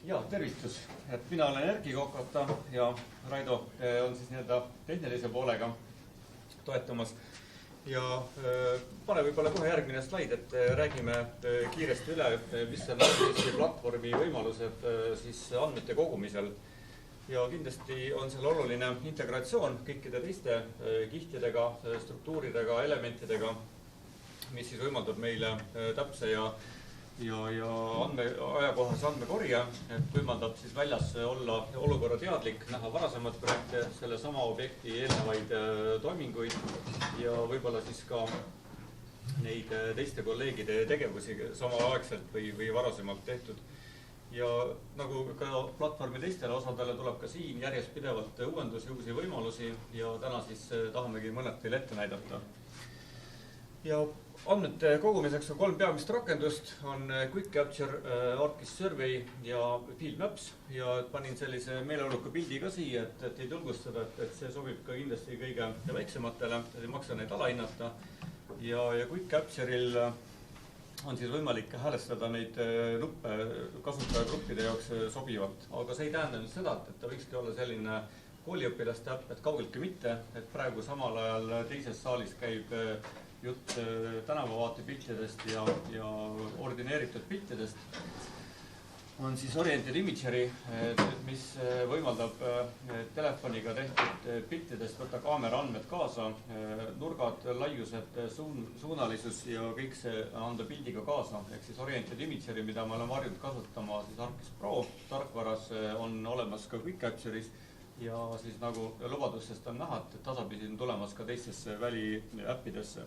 Ja, tervitus. Et mina olen Erki Kokata ja Raido on siis nii-öelda tehnilise poolega toetamas. Ja pane võib-olla kohe järgmine slaid, et räägime kiiresti üle, mis on Eesti platvormi võimalused siis andmete kogumisel. Ja kindlasti on seal oluline integratsioon kõikide teiste kihtidega, struktuuridega, elementidega, mis siis võimaldab meile täpse ja ajakohase andmekorja, et võimaldab siis väljas olla olukorra teadlik, näha varasemat projekte, selle sama objekti eelnevaid toiminguid ja võib-olla siis ka neid teiste kolleegide tegevusi samaaegselt või varasemalt tehtud. Ja nagu ka platvormi teistele osadele tuleb ka siin järjest pidevalt uuendusi, uusi võimalusi ja täna siis tahamegi mõned teile ette näidata. Ja andmete kogumiseks on 3 peamist rakendust, on Quick Capture, ArcGIS Survey ja Field Maps ja panin sellise meeleoluka pildi ka siia, et ei tulgustada, et see sobib ka kindlasti kõige väiksematele, ei maksa neid alahinnata. Ja Quick Capture'il on siis võimalik häälestada neid nuppe kasutajagruppide jaoks sobivalt, aga see ei tähenda nüüd seda, et ta võikski olla selline kooliõpilaste äpp, et kaugeltki mitte, et praegu samal ajal teises saalis käib jutt tänavavaate piltidest ja ordineeritud piltidest. On siis Oriented Imagery, mis võimaldab telefoniga tehtud piltidest võtta kaamera andmed kaasa, nurgad, laiused, suunalisus ja kõik see anda pildiga kaasa. Ehk siis Oriented Imagery, mida ma olen varjunud kasutama siis ArcGIS Pro tarkvaras, on olemas ka Quick Capture'is. Ja siis nagu lubadustest on näha, et tasapisi on tulemas ka teistesse väliäppidesse.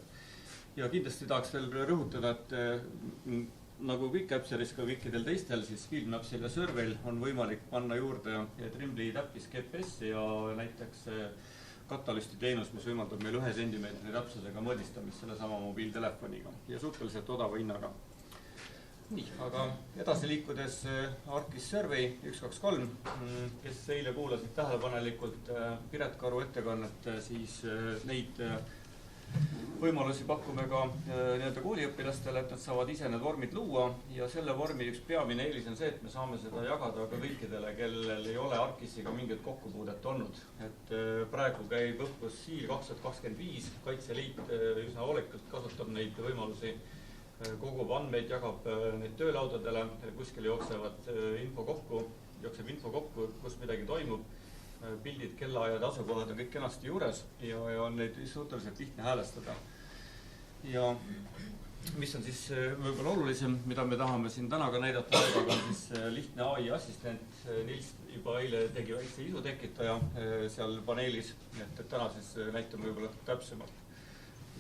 Ja kindlasti tahaks veel rõhutada, et nagu Quick Capture'is ka kõikidel teistel, siis Field Mapsil ja Survey'l on võimalik panna juurde Trimble täppis GPS ja näiteks katalüsti teenus, mis võimaldab meil 1 sentimeetri täpsusega mõõdistamist selle sama mobiiltelefoniga ja suhteliselt odava hinnaga. Nii, aga edasi liikudes ArcGIS Survey 123, kes eile kuulasid tähelepanelikult Piret Karu ettekannet, siis neid võimalusi pakume ka nii-öelda kooliõpilastele, et nad saavad ise need vormid luua ja selle vormi üks peamine eelis on see, et me saame seda jagada ka kõikidele, kellel ei ole ArcGISiga mingit kokkupuudet olnud. Et praegu käib õppus SIIL 2025, Kaitseliit üsna hoolikalt kasutab neid võimalusi, kogub andmeid, jagab neid töölaudadele, kuskil jookseb info kokku, kus midagi toimub, pildid, kellaajad, asukohad on kõik kenasti juures ja on neid suhteliselt lihtne häälestada. Ja mis on siis võib-olla olulisem, mida me tahame siin täna ka näidata, aga on siis lihtne AI assistent. Nils juba eile tegi väikse isutekitaja seal paneelis, et täna siis näitame võib-olla täpsemalt.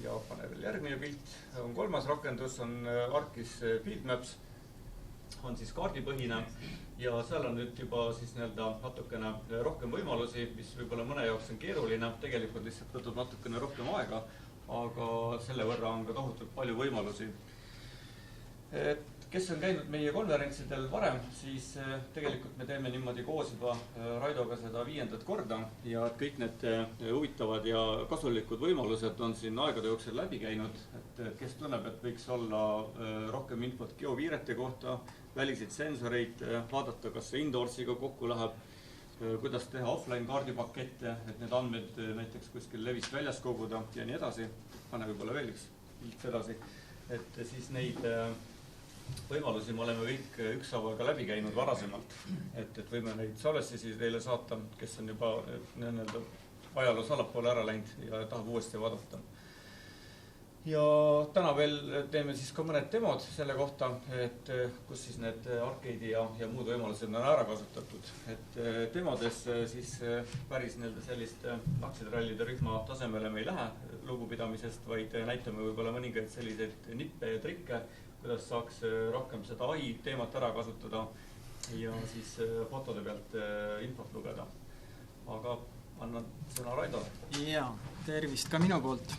Ja pane veel järgmine pilt, on 3. rakendus, on ArcGIS Field Maps, on siis kaardipõhine ja seal on nüüd juba siis natukene rohkem võimalusi, mis võib-olla mõne jaoks on keeruline, tegelikult lihtsalt võtab natukene rohkem aega, aga selle võrra on ka tohutult palju võimalusi. Kes on käinud meie konverentsidel varem, siis tegelikult me teeme niimoodi koos juba Raidoga seda 5. korda ja kõik need huvitavad ja kasulikud võimalused on siin aegade jooksul läbi käinud, et kes tunneb, et võiks olla rohkem infot geopiirete kohta, väliseid sensoreid, vaadata, kas see Indorsiga kokku läheb, kuidas teha offline kaardipakette, et need andmed näiteks kuskil levist väljas koguda ja nii edasi. Pane võib-olla veel üks pilt edasi, et siis neid võimalusi me oleme kõik ükshaaval ka läbi käinud varasemalt, et võime neid salvestisi teile saata, kes on juba ajaloos allapoole ära läinud ja tahab uuesti vaadata. Ja täna veel teeme siis ka mõned demod selle kohta, et kus siis need arcade'i ja muud võimalused on ära kasutatud. Et demodes siis päris sellist aktsiatrallide rühma tasemele me ei lähe lugupidamisest, vaid näitame võib-olla mõningaid selliseid nippe ja trikke, kuidas saaks rohkem seda AI teemat ära kasutada ja siis fotode pealt infot lugeda. Aga annan sõna Raidole. Ja, tervist ka minu poolt.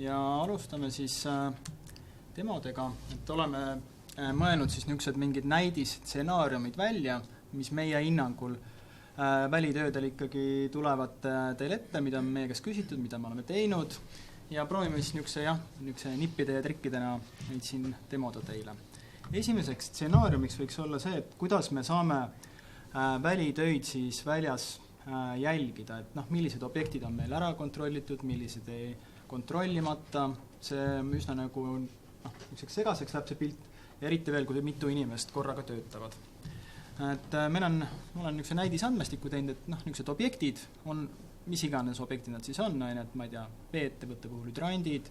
Ja alustame siis demodega, et oleme mõelnud siis niisugused mingid näidisstsenaariumid välja, mis meie hinnangul välitöödel ikkagi tulevad teil ette, mida on meie käest küsitud, mida me oleme teinud ja proovime siis niisuguse nippide ja trikkidena neid siin demoda teile. esimeseks stsenaariumiks võiks olla see, et kuidas me saame välitöid siis väljas jälgida, et millised objektid on meil ära kontrollitud, millised ei kontrollimata, see üsna nagu segaseks läheb see pilt, eriti veel, kui mitu inimest korraga töötavad. Et ma olen niisuguse näidisandmestiku teinud, et niisugused objektid on, mis iganes objektid nad siis on, et ma ei tea, veeettevõtte puhul hüdrandid,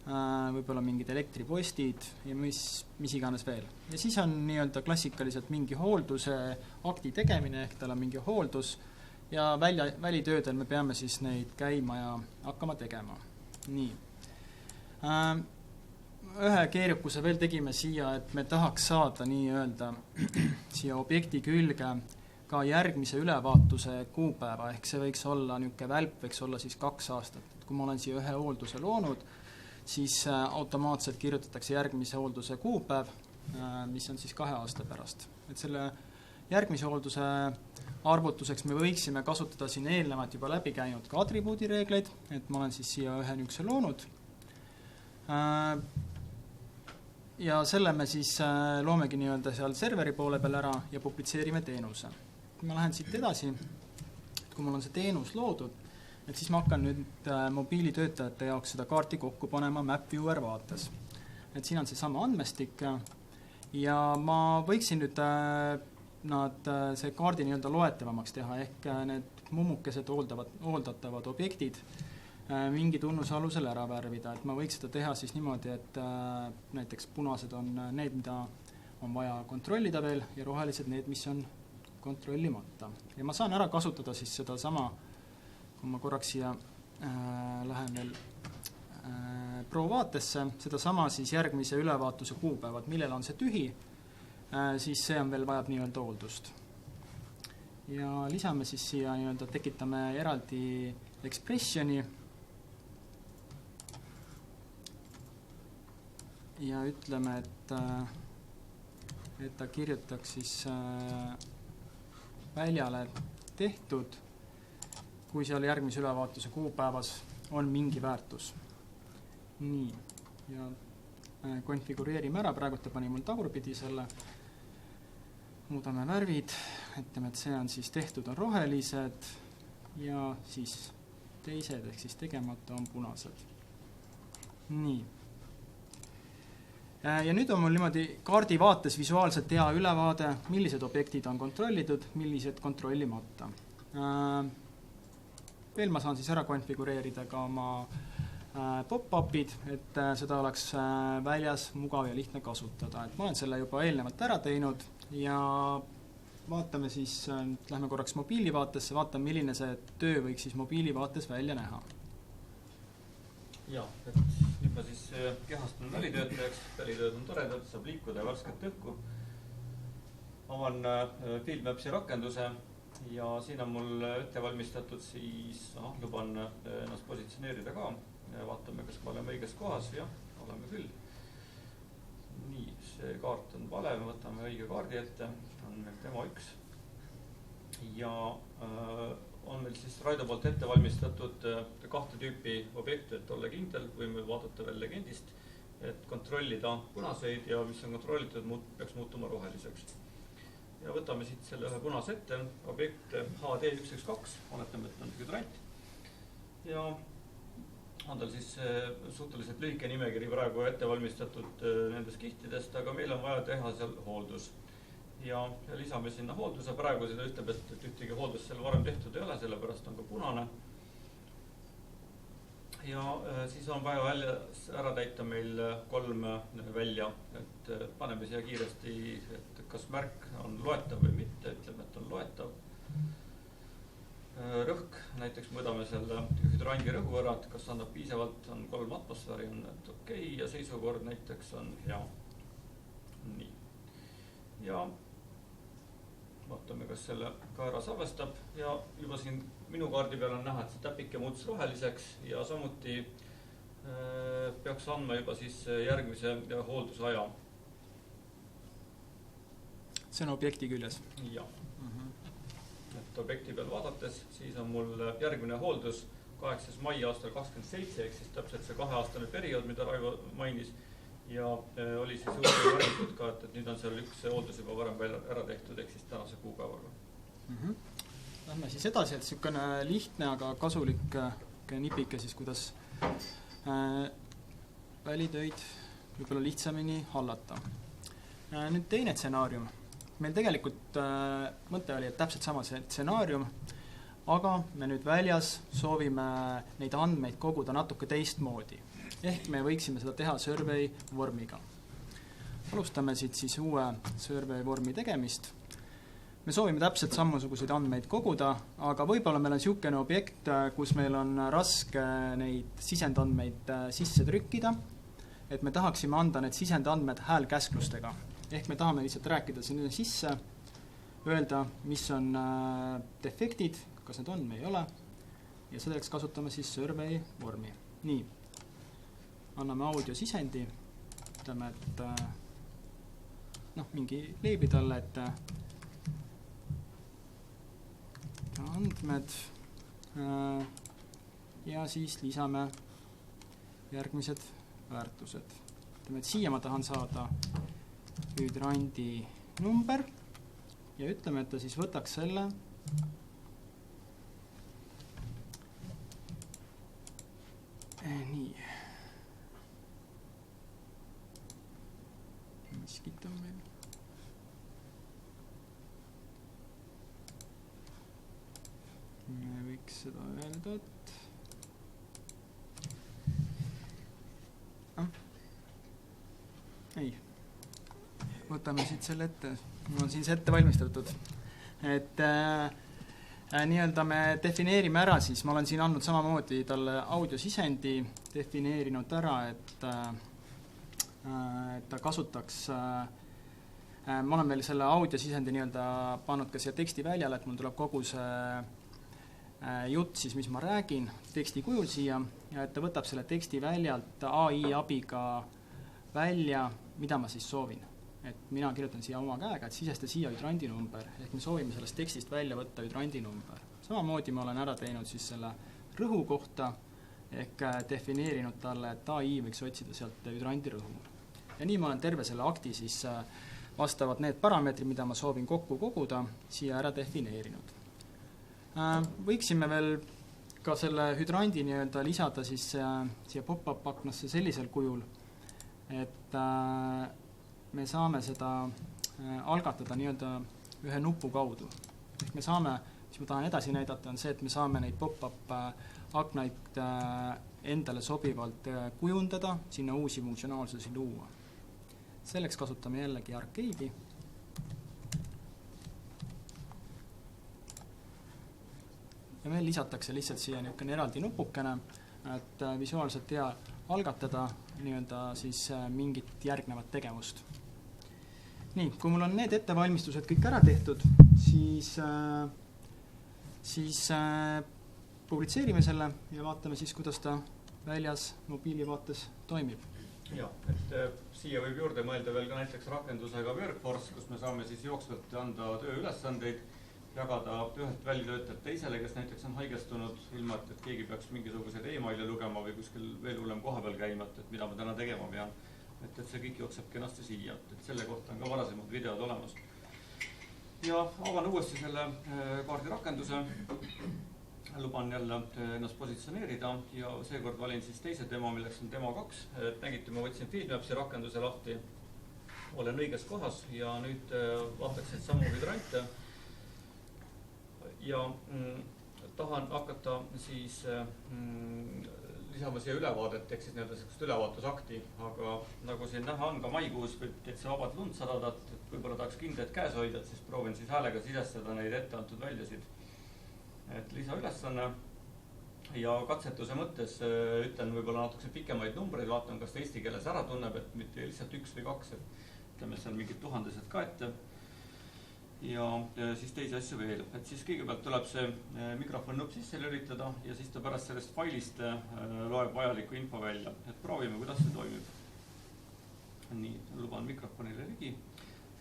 võib-olla mingid elektripostid ja mis iganes veel. Ja siis on nii-öelda klassikaliselt mingi hoolduse akti tegemine, ehk tal on mingi hooldus ja välitöödel me peame siis neid käima ja hakkama tegema. Nii. Ühe keerukuse veel tegime siia, et me tahaks saada nii-öelda siia objekti külge ka järgmise ülevaatuse kuupäeva, ehk see võiks olla niisugune välp, võiks olla siis 2 aastat. Et kui ma olen siia ühe hoolduse loonud, siis automaatselt kirjutatakse järgmise hoolduse kuupäev, mis on siis 2 aasta pärast. Et selle järgmise hoolduse arvutuseks me võiksime kasutada siin eelnevalt juba läbi käinud ka atribuudireegleid, et ma olen siis siia ühe niisuguse loonud. Ja selle me siis loomegi nii-öelda seal serveri poole peal ära ja publitseerime teenuse. Kui ma lähen siit edasi, et kui mul on see teenus loodud, et siis ma hakkan nüüd mobiilitöötajate jaoks seda kaarti kokku panema MapViewer vaates. Et siin on see sama andmestik ja ma võiksin nüüd see kaardi nii-öelda loetavamaks teha, ehk need mummukesed hooldatavad objektid mingi tunnuse alusel ära värvida. Et ma võiks seda teha siis niimoodi, et näiteks punased on need, mida on vaja kontrollida veel ja rohelised need, mis on kontrollimata. Ja ma saan ära kasutada siis seda sama, kui ma korraks siia lähen veel provaatesse, seda sama siis järgmise ülevaatuse kuupäevad, millel on see tühi, siis see on veel vajab nii-öelda hooldust. Ja lisame siis siia nii-öelda, tekitame eraldi expressioni ja ütleme, et ta kirjutaks siis väljale tehtud, kui seal järgmise ülevaatuse kuupäevas on mingi väärtus. Nii, ja konfigureerime ära, praegu ta pani mul tagurpidi selle, muudame värvid, ütleme, et see on siis tehtud on rohelised ja siis teised, ehk siis tegemata on punased. Nii. Ja nüüd on mul niimoodi kaardi vaates visuaalselt hea ülevaade, millised objektid on kontrollitud, millised kontrollimata. Veel ma saan siis ära konfigureerida ka oma pop-upid, et seda oleks väljas mugav ja lihtne kasutada. Et ma olen selle juba eelnevalt ära teinud ja vaatame siis, lähme korraks mobiilivaatesse, vaatame, milline see töö võiks siis mobiilivaates välja näha. Ja, et nüüd ma siis kehastun välitöötajaks, välitööd on toredad, saab liikuda ja värsket õhku. Avan FieldMapsi rakenduse ja siin on mul ette valmistatud siis, luban ennast positsioneerida ka. Vaatame, kas ma oleme õiges kohas. Jah, oleme küll. Nii, see kaart on vale, me võtame õige kaardi ette, on meil demo 1. Ja on meil siis Raido poolt ette valmistatud 2 tüüpi objekte, et olla kindel, võime vaadata veel legendist, et kontrollida punaseid ja mis on kontrollitud, peaks muutuma roheliseks. Ja võtame siit selle ühe punase ette, objekt HD112, oletame, et on hydrant. Ja on tal siis suhteliselt lühike nimekiri praegu ette valmistatud nendest kihtidest, aga meil on vaja teha seal hooldus. Ja lisame sinna hoolduse, praegu seda ütleb, et ühtegi hooldust seal varem tehtud ei ole, sellepärast on ka punane. Ja siis on vaja ära täita meil 3 välja, et paneme siia kiiresti, et kas märk on loetav või mitte, ütleme, et on loetav. Rõhk, näiteks mõõdame selle hüdrandi rõhu ära, et kas annab piisavalt, on 3 atmosfääri, on et okei, ja seisukord näiteks on hea. Nii. Ja vaatame, kas selle ka ära salvestab ja juba siin minu kaardi peal on näha, et see täpike muutus roheliseks ja samuti peaks andma juba siis järgmise hooldusaja. See on objekti küljes? Jah. Et objekti peal vaadates, siis on mul järgmine hooldus 8. mai aastal 27, ehk siis täpselt see 2-aastane periood, mida Raivo mainis. ja oli siis juurde mainitud ka, et nüüd on seal üks hooldus juba varem ära tehtud, ehk siis tänase kuupäevaga. Lähme siis edasi, et niisugune lihtne, aga kasulik nipike siis, kuidas välitöid võib-olla lihtsamini hallata. Nüüd teine stsenaarium. Meil tegelikult mõte oli, et täpselt sama see stsenaarium, aga me nüüd väljas soovime neid andmeid koguda natuke teistmoodi. Ehk me võiksime seda teha survey vormiga. Alustame siit siis uue survey vormi tegemist. Me soovime täpselt samasuguseid andmeid koguda, aga võib-olla meil on niisugune objekt, kus meil on raske neid sisendandmeid sisse trükkida, et me tahaksime anda need sisendandmed häälkäsklustega. Ehk me tahame lihtsalt rääkida sinna sisse, öelda, mis on defektid, kas need on või ei ole, ja selleks kasutame siis survey vormi. Nii, anname audio sisendi, ütleme, et mingi leebi talle, et andmed ja siis lisame järgmised väärtused. Ütleme, et siia ma tahan saada hüdrandi number ja ütleme, et ta siis võtaks selle nii. Miskit on meil. Me võiks seda öelda, et ei. Võtame siit selle ette. Mul on siis ette valmistatud. Et nii-öelda me defineerime ära siis, ma olen siin andnud samamoodi talle audiosisendi, defineerinud ära, et ta kasutaks, ma olen veel selle audiosisendi nii-öelda pannud ka siia teksti väljale, et mul tuleb kogu see jutt siis, mis ma räägin, teksti kujul siia, ja et ta võtab selle teksti väljalt AI abiga välja, mida ma siis soovin. Et mina kirjutan siia oma käega, et sisesta siia hüdrandi number, ehk me soovime sellest tekstist välja võtta hüdrandi number. Samamoodi ma olen ära teinud siis selle rõhu kohta, ehk defineerinud talle, et AI võiks otsida sealt hüdrandi rõhu. Ja nii ma olen terve selle akti siis vastavad need parameetrid, mida ma soovin kokku koguda, siia ära defineerinud. Võiksime veel ka selle hüdrandi nii-öelda lisada siis siia pop-up aknasse sellisel kujul, et me saame seda algatada nii-öelda ühe nupu kaudu. Ehk me saame, mis ma tahan edasi näidata, on see, et me saame neid pop-up aknaid endale sobivalt kujundada, sinna uusi funktsionaalsusi luua. Selleks kasutame jällegi arcade'i. Ja meil lisatakse lihtsalt siia niisugune eraldi nupukene, et visuaalselt hea algatada nii-öelda siis mingit järgnevat tegevust. Nii, kui mul on need ettevalmistused kõik ära tehtud, siis publitseerime selle ja vaatame siis, kuidas ta väljas mobiilivaates toimib. Ja, et siia võib juurde mõelda veel ka näiteks rakendusega Workforce, kus me saame siis jooksvalt anda tööülesandeid, jagada ühelt välitöötajat teisele, kes näiteks on haigestunud ilma, et keegi peaks mingisuguseid e-maili lugema või kuskil veel hullem koha peal käima, et mida ma täna tegema pean. Et see kõik jookseb kenasti siia, et selle kohta on ka varasemad videod olemas. Ja avan uuesti selle kaardirakenduse, luban jälle ennast positsioneerida ja seekord valin siis teise demo, milleks on demo 2. Nägite, ma võtsin Feedmapsi rakenduse lahti, olen õiges kohas ja nüüd vaataks et samu hüdrantse ja tahan hakata siis lisama siia ülevaadet, ehk siis nii-öelda sellist ülevaatusakti, aga nagu siin näha on ka maikuus võib täitsa vabalt lund sadada, et võib-olla tahaks kindlaid käes hoida, et siis proovin siis häälega sisestada neid ette antud väljasid. Et lisaülesanne ja katsetuse mõttes ütlen võib-olla natuke pikemaid numbreid, vaatan, kas ta eesti keeles ära tunneb, et mitte lihtsalt 1 või 2, et ütleme, seal mingid tuhandesed ka ette. Ja siis teisi asju veel, et siis kõigepealt tuleb see mikrofon nupp sisse lülitada ja siis ta pärast sellest failist loeb vajaliku info välja, et proovime, kuidas see toimib. Nii, luban mikrofonile ligi.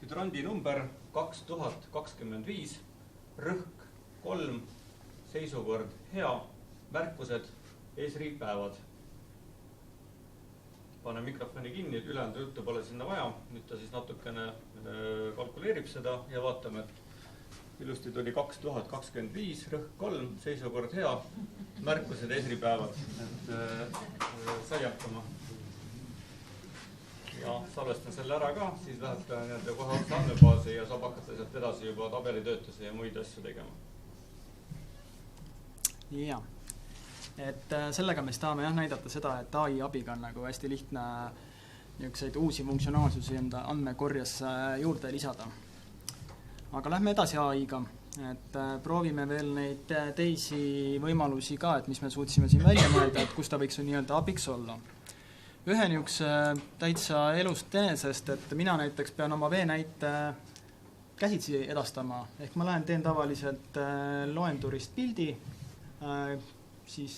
Hüdrandi number 2025, rõhk 3, seisukord hea, märkused, eesriipäevad. panen mikrofoni kinni, ülejäänud juttu pole sinna vaja. Nüüd ta siis natukene kalkuleerib seda ja vaatame, et ilusti tuli 2025, rõhk 3, seisukord hea, märkused esripäevad, et sai hakkama. Ja salvestan selle ära ka, siis läheb ta kohe otsa andmebaasi ja saab hakata sealt edasi juba tabelitöötluse ja muid asju tegema. Ja, et sellega me tahame näidata seda, et AI abiga on nagu hästi lihtne niisuguseid uusi funktsionaalsusi enda andmekorjesse juurde lisada. Aga lähme edasi AI-ga, et proovime veel neid teisi võimalusi ka, et mis me suutsime siin välja mõelda, et kus ta võiks nii-öelda abiks olla. Ühe niisuguse täitsa elust enesest, et mina näiteks pean oma veenäite käsitsi edastama, ehk ma lähen teen tavaliselt loendurist pildi, siis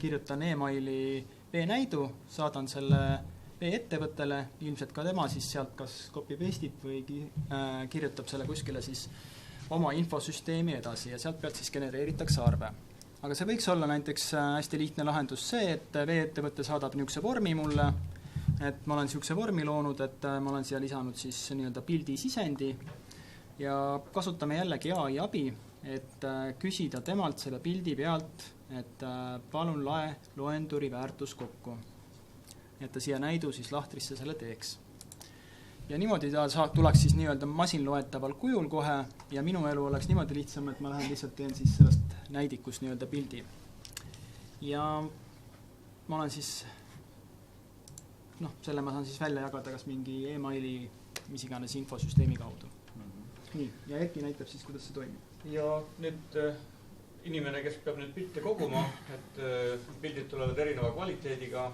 kirjutan e-maili veenäidu, saadan selle vee-ettevõttele, ilmselt ka tema siis sealt kas copy-paste'ib või kirjutab selle kuskile siis oma infosüsteemi edasi ja sealt pealt siis genereeritakse arve. Aga see võiks olla näiteks hästi lihtne lahendus see, et vee-ettevõte saadab niisuguse vormi mulle, et ma olen niisuguse vormi loonud, et ma olen siia lisanud siis nii-öelda pildi sisendi ja kasutame jällegi AI abi, et küsida temalt selle pildi pealt, et palun lae loenduri väärtus kokku. Et ta siia näidu siis lahtrisse selle teeks. Ja niimoodi ta tuleks siis nii-öelda masinloetaval kujul kohe ja minu elu oleks niimoodi lihtsam, et ma lähen lihtsalt teen siis sellest näidikust nii-öelda pildi. Ja ma olen siis, selle ma saan siis välja jagada kas mingi e-maili, mis iganes infosüsteemi kaudu. Nii, ja Erki näitab siis, kuidas see toimib. Ja nüüd inimene, kes peab nüüd pilte koguma, et pildid tulevad erineva kvaliteediga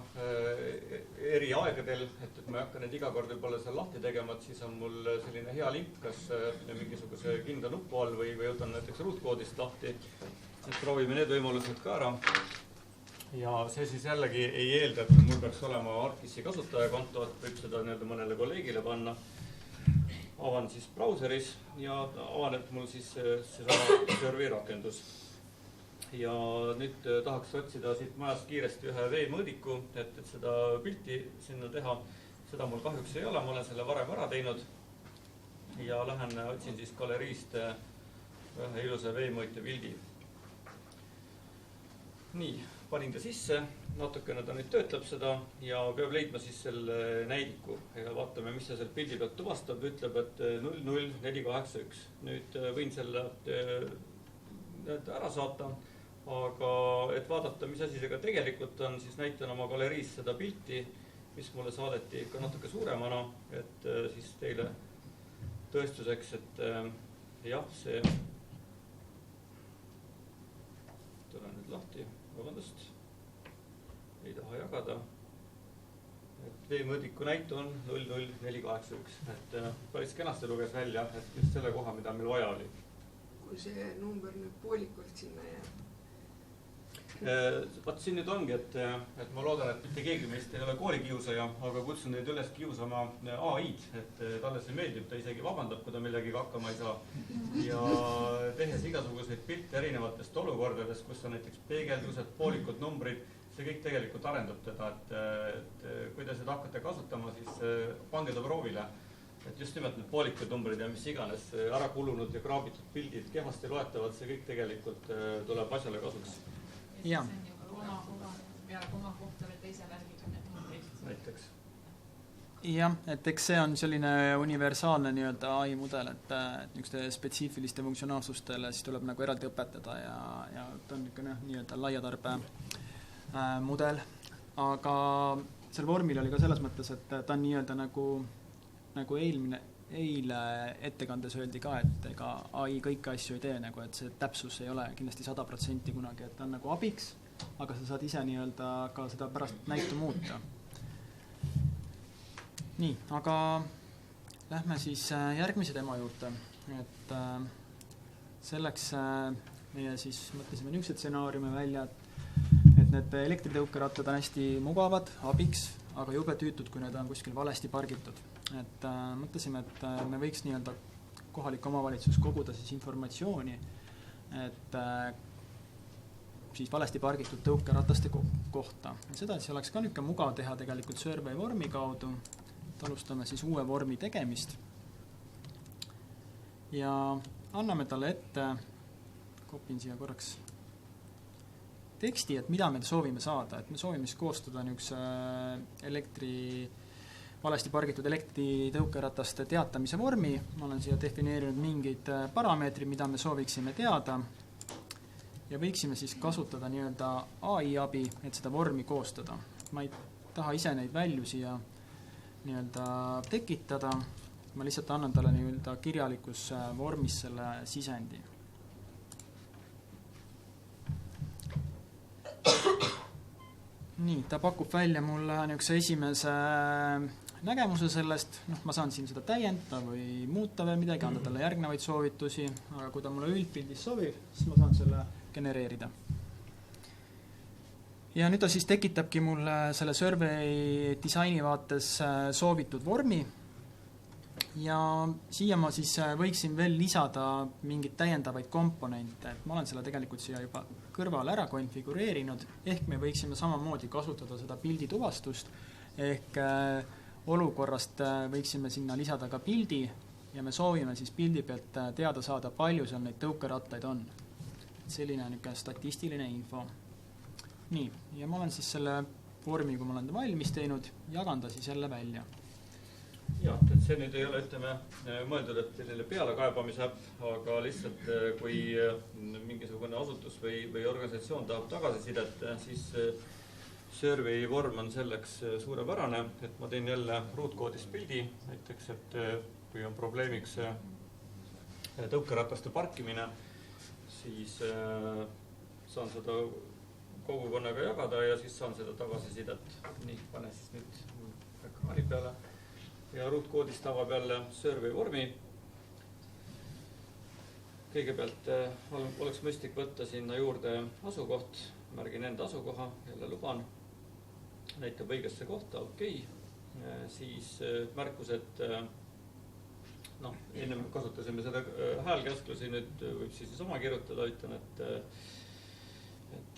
eri aegadel, et ma ei hakka need iga kord võib-olla seal lahti tegema, et siis on mul selline hea link, kas mingisuguse kindla nupu all või võtan näiteks ruutkoodist lahti, et proovime need võimalused ka ära. Ja see siis jällegi ei eelda, et mul peaks olema ArcGIS-i kasutajakonto, et võib seda mõnele kolleegile panna. Avan siis brauseris ja avaneb mul siis seesama Survey rakendus. Ja nüüd tahaks otsida siit majast kiiresti ühe veemõõdiku, et seda pilti sinna teha. Seda mul kahjuks ei ole, ma olen selle varem ära teinud. Ja lähen otsin siis galeriist ühe ilusa veemõõtja pildi. Nii, panin ta sisse, natukene ta nüüd töötleb seda ja peab leidma siis selle näidiku. Ja vaatame, mis see seal pildi pealt tuvastab, ütleb, et 00481. Nüüd võin selle ära saata. Aga et vaadata, mis asi see ka tegelikult on, siis näitan oma galeriis seda pilti, mis mulle saadeti ikka natuke suuremana, et siis teile tõestuseks, et jah, see tulen nüüd lahti, vabandust, ei taha jagada, et veemõõdiku näitu on 00481, et päris kenasti luges välja, et just selle koha, mida meil vaja oli. Kui see number nüüd poolikult sinna jääb? Vaat siin nüüd ongi, et ma loodan, et mitte keegi meist ei ole koolikiusaja, aga kutsun neid üles kiusama AI-d, et talle see meeldib, ta isegi vabandab, kui ta millegagi hakkama ei saa. Ja tehes igasuguseid pilte erinevatest olukordadest, kus on näiteks peegeldused, poolikud numbrid, see kõik tegelikult arendab teda, et kui te seda hakkate kasutama, siis pange ta proovile. Et just nimelt need poolikud numbrid ja mis iganes ära kulunud ja kraabitud pildid, kehvasti loetavad, see kõik tegelikult tuleb asjale kasuks. Ja. See on ju peale koma kohtale teise värgiga need numbrid. Näiteks. Jah, et eks see on selline universaalne nii-öelda AI mudel, et niisuguste spetsiifiliste funktsionaalsustele siis tuleb nagu eraldi õpetada ja ta on nii-öelda laiatarbe mudel. Aga seal vormil oli ka selles mõttes, et ta on nii-öelda nagu eile ettekandes öeldi ka, et ega AI kõiki asju ei tee, et see täpsus ei ole kindlasti 100% kunagi, et ta on nagu abiks, aga sa saad ise nii-öelda ka seda pärast näitu muuta. Nii, aga lähme siis järgmise demo juurde, et selleks meie siis mõtlesime niisugused stsenaariume välja, et need elektritõukerattad on hästi mugavad, abiks, aga jube tüütud, kui need on kuskil valesti pargitud. Et mõtlesime, et me võiks nii-öelda kohalik omavalitsus koguda siis informatsiooni, et siis valesti pargitud tõukerataste kohta. Seda siis oleks ka niisugune mugav teha tegelikult survey vormi kaudu. Alustame siis uue vormi tegemist ja anname talle ette, kopin siia korraks teksti, et mida me soovime saada. Et me soovime siis koostada niisuguse valesti pargitud elektritõukerataste teatamise vormi. Ma olen siia defineerinud mingid parameetrid, mida me sooviksime teada ja võiksime siis kasutada nii-öelda AI abi, et seda vormi koostada. Ma ei taha ise neid välju siia nii-öelda tekitada, ma lihtsalt annan talle nii-öelda kirjalikus vormis selle sisendi. Nii, ta pakub välja mulle niisuguse esimese nägemuse sellest, ma saan siin seda täiendada või muuta veel midagi, anda talle järgnevaid soovitusi, aga kui ta mulle üldpildis sobib, siis ma saan selle genereerida. Ja nüüd ta siis tekitabki mulle selle survey disaini vaates soovitud vormi ja siia ma siis võiksin veel lisada mingeid täiendavaid komponente. Ma olen selle tegelikult siia juba kõrval ära konfigureerinud, ehk me võiksime samamoodi kasutada seda pildi tuvastust, ehk olukorrast võiksime sinna lisada ka pildi ja me soovime siis pildi pealt teada saada, palju seal neid tõukerattaid on. Selline niisugune statistiline info. Nii, ja ma olen siis selle vormi, kui ma olen ta valmis teinud, jagan ta siis jälle välja. Jah, et see nüüd ei ole, ütleme, mõeldud, et selline pealekaebamise äpp, aga lihtsalt kui mingisugune asutus või organisatsioon tahab tagasisidet, siis survey vorm on selleks suurepärane, et ma teen jälle ruutkoodist pildi, näiteks, et kui on probleemiks tõukerataste parkimine, siis saan seda kogukonnaga jagada ja siis saan seda tagasisidet. Nii, pane siis nüüd ekraani peale ja ruutkoodist avab jälle survey vormi. Kõigepealt oleks mõistlik võtta sinna juurde asukoht, märgin enda asukoha, jälle luban, näitab õigesse kohta, okei. Siis märkus, et ennem kasutasime seda häälkäsklusi, nüüd võib siis oma kirjutada, ütlen, et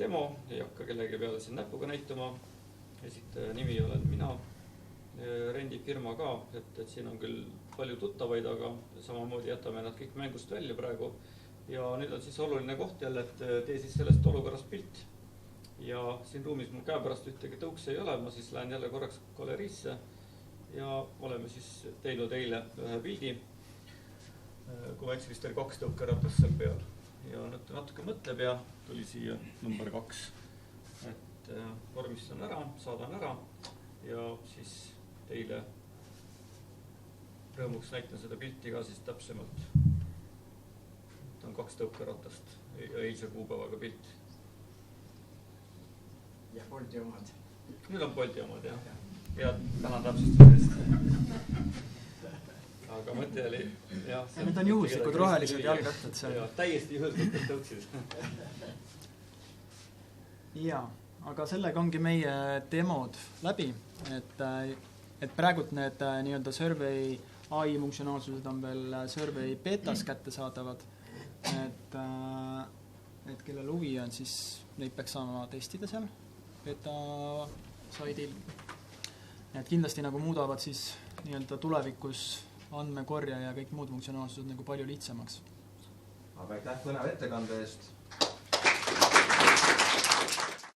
demo, ei hakka kellegi peale siin näpuga näitama, esitaja nimi olen mina, rendifirma ka, et siin on küll palju tuttavaid, aga samamoodi jätame nad kõik mängust välja praegu ja nüüd on siis oluline koht jälle, et tee siis sellest olukorrast pilt ja siin ruumis mul käepärast ühtegi tõuks ei ole, ma siis lähen jälle korraks galeriisse ja oleme siis teinud eile ühe pildi, kui ma etsin vist oli 2 tõukeratast seal peal ja natuke mõtleb ja tuli siia number 2, et vormistan ära, saadan ära ja siis teile rõõmuks näitan seda pilti ka siis täpsemalt. On 2 tõukeratast, eilse kuupäevaga pilt. Ja Bolti omad. Nüüd on Bolti omad, jah. Ja tänan täpsustusest. Aga mõte oli, jah. Need on juhuslikud rohelised jalgrattad seal. Täiesti juhuslikud tõuksid. Jaa, aga sellega ongi meie demod läbi, et praegult need nii-öelda survey AI funktsionaalsused on veel survey betas kättesaadavad, et kellel huvi on, siis neid peaks saama testida seal beta saidil. Et kindlasti nagu muudavad siis nii-öelda tulevikus andmekorja ja kõik muud funktsionaalsused nagu palju lihtsamaks. Aga aitäh põneva ettekande eest!